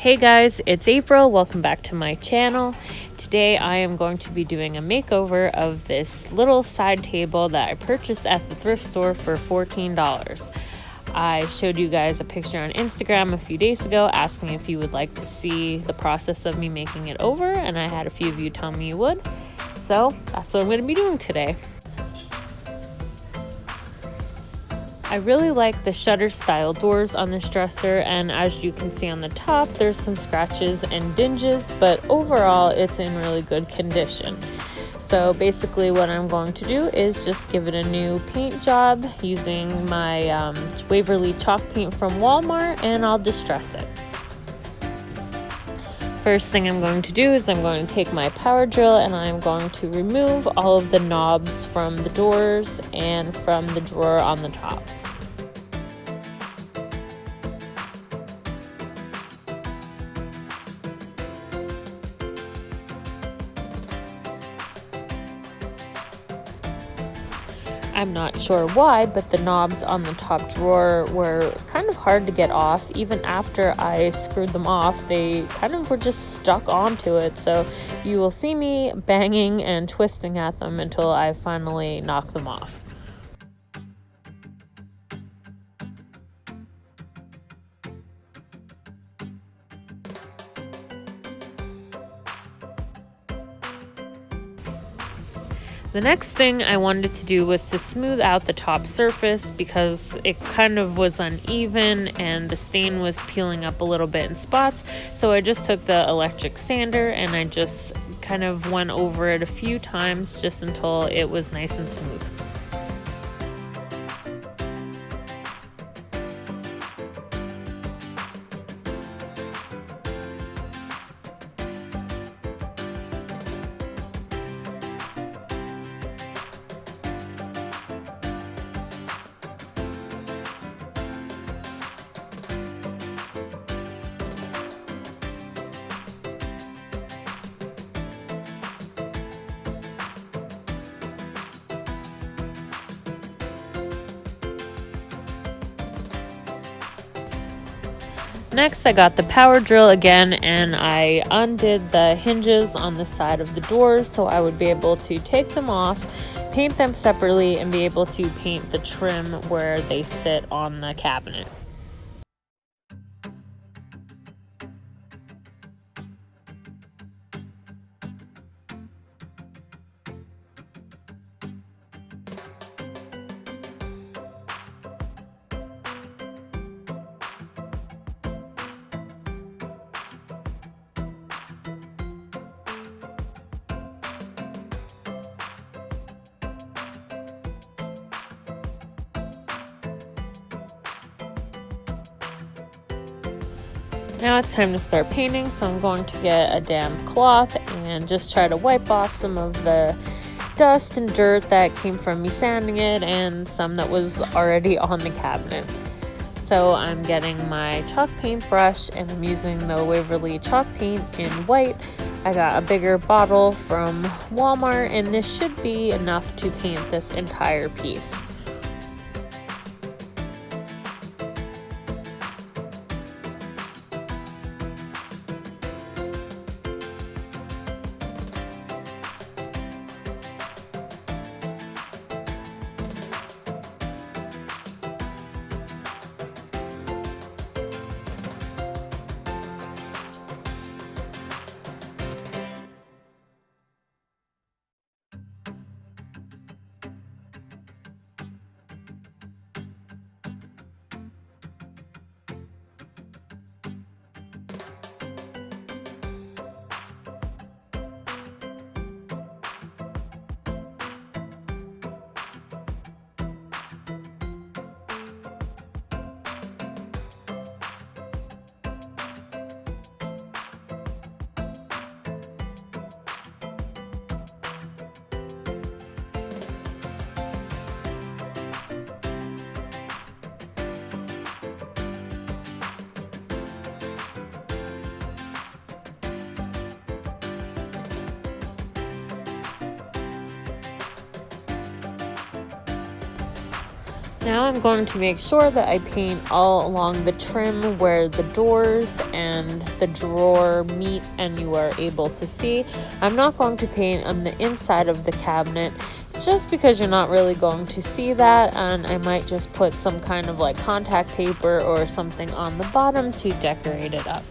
Hey guys, it's April. Welcome back to my channel. Today I am going to be doing a makeover of this little side table that I purchased at the thrift store for $14. I showed you guys a picture on Instagram a few days ago asking if you would like to see the process of me making it over, and I had a few of you tell me you would. So that's what I'm going to be doing today. I really like the shutter style doors on this dresser, and as you can see on the top there's some scratches and dinges, but overall it's in really good condition. So basically what I'm going to do is just give it a new paint job using my Waverly chalk paint from Walmart, and I'll distress it. First thing I'm going to do is I'm going to take my power drill and I'm going to remove all of the knobs from the doors and from the drawer on the top. I'm not sure why, but the knobs on the top drawer were kind of hard to get off. Even after I screwed them off, they kind of were just stuck onto it. So you will see me banging and twisting at them until I finally knock them off. The next thing I wanted to do was to smooth out the top surface because it kind of was uneven and the stain was peeling up a little bit in spots. So I just took the electric sander and I just kind of went over it a few times just until it was nice and smooth. Next, I got the power drill again and I undid the hinges on the side of the doors so I would be able to take them off, paint them separately, and be able to paint the trim where they sit on the cabinet. Now it's time to start painting, so I'm going to get a damp cloth and just try to wipe off some of the dust and dirt that came from me sanding it and some that was already on the cabinet. So I'm getting my chalk paint brush and I'm using the Waverly chalk paint in white. I got a bigger bottle from Walmart and this should be enough to paint this entire piece. Now I'm going to make sure that I paint all along the trim where the doors and the drawer meet and you are able to see. I'm not going to paint on the inside of the cabinet just because you're not really going to see that, and I might just put some kind of like contact paper or something on the bottom to decorate it up.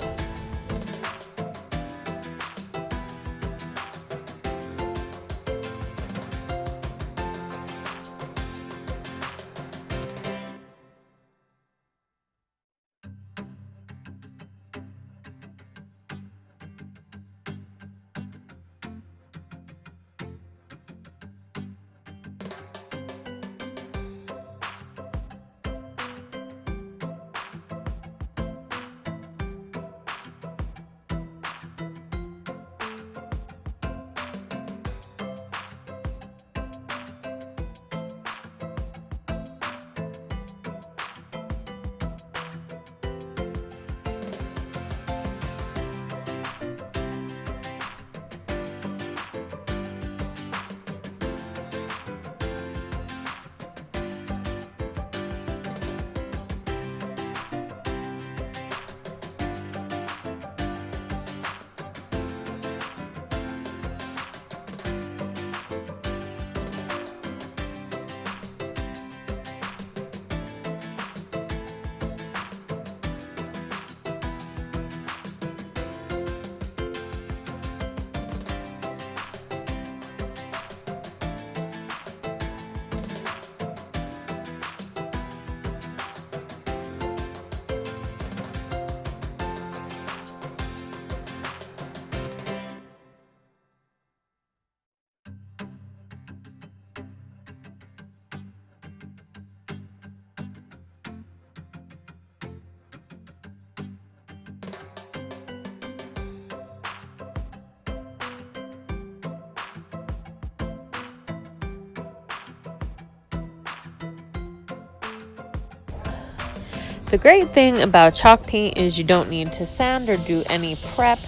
The great thing about chalk paint is you don't need to sand or do any prep,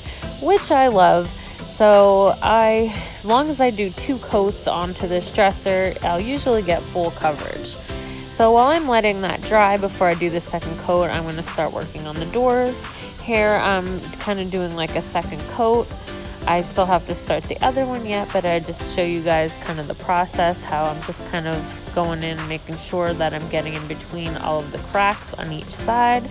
which I love. So as long as I do 2 coats onto this dresser, I'll usually get full coverage. So while I'm letting that dry before I do the second coat, I'm going to start working on the doors. Here I'm kind of doing like a second coat. I still have to start the other one yet, but I just show you guys kind of the process, how I'm just kind of going in, making sure that I'm getting in between all of the cracks on each side.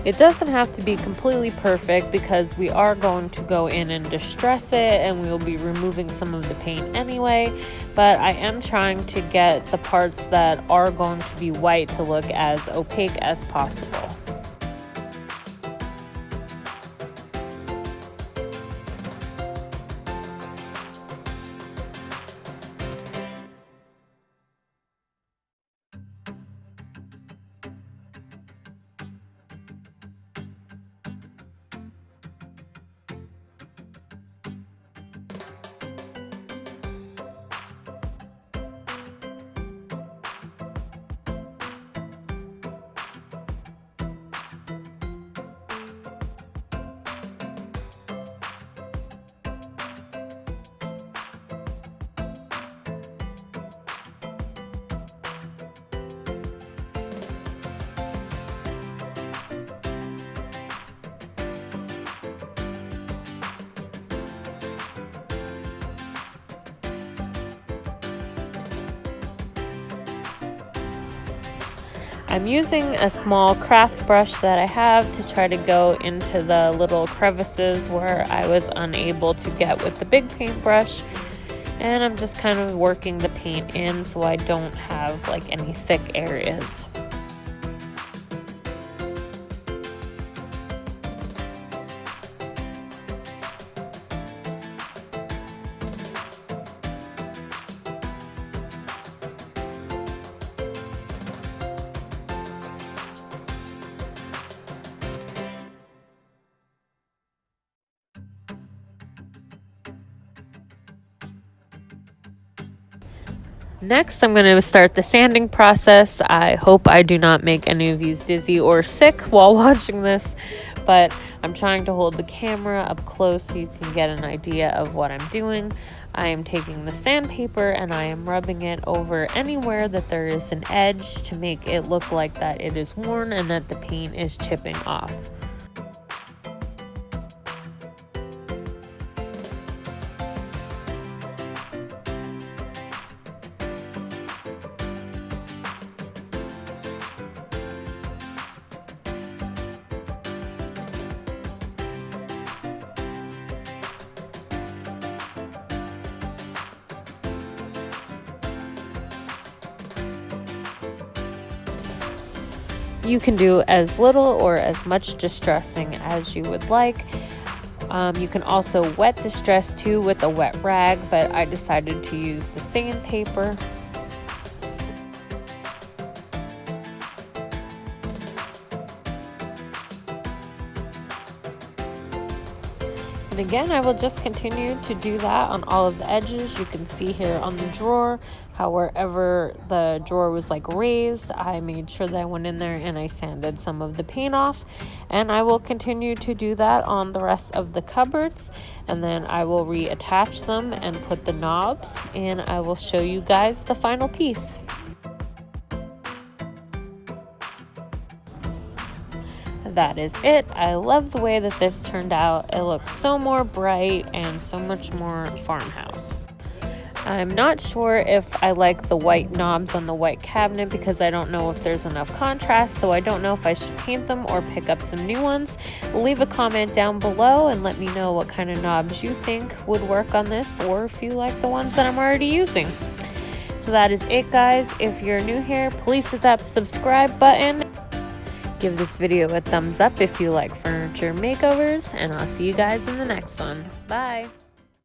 It doesn't have to be completely perfect because we are going to go in and distress it and we will be removing some of the paint anyway, but I am trying to get the parts that are going to be white to look as opaque as possible. I'm using a small craft brush that I have to try to go into the little crevices where I was unable to get with the big paintbrush. And I'm just kind of working the paint in so I don't have like any thick areas. Next, I'm going to start the sanding process. I hope I do not make any of you dizzy or sick while watching this, but I'm trying to hold the camera up close so you can get an idea of what I'm doing. I am taking the sandpaper and I am rubbing it over anywhere that there is an edge to make it look like that it is worn and that the paint is chipping off. You can do as little or as much distressing as you would like. You can also wet distress too with a wet rag, but I decided to use the sandpaper. And again, I will just continue to do that on all of the edges. You can see here on the drawer how wherever the drawer was like raised, I made sure that I went in there and I sanded some of the paint off. And I will continue to do that on the rest of the cupboards. And then I will reattach them and put the knobs, and I will show you guys the final piece. That is it. I love the way that this turned out. It looks so more bright and so much more farmhouse. I'm not sure if I like the white knobs on the white cabinet because I don't know if there's enough contrast, so I don't know if I should paint them or pick up some new ones. Leave a comment down below and let me know what kind of knobs you think would work on this, or if you like the ones that I'm already using. So that is it, guys. If you're new here, please hit that subscribe button. Give this video a thumbs up if you like furniture makeovers, and I'll see you guys in the next one. Bye!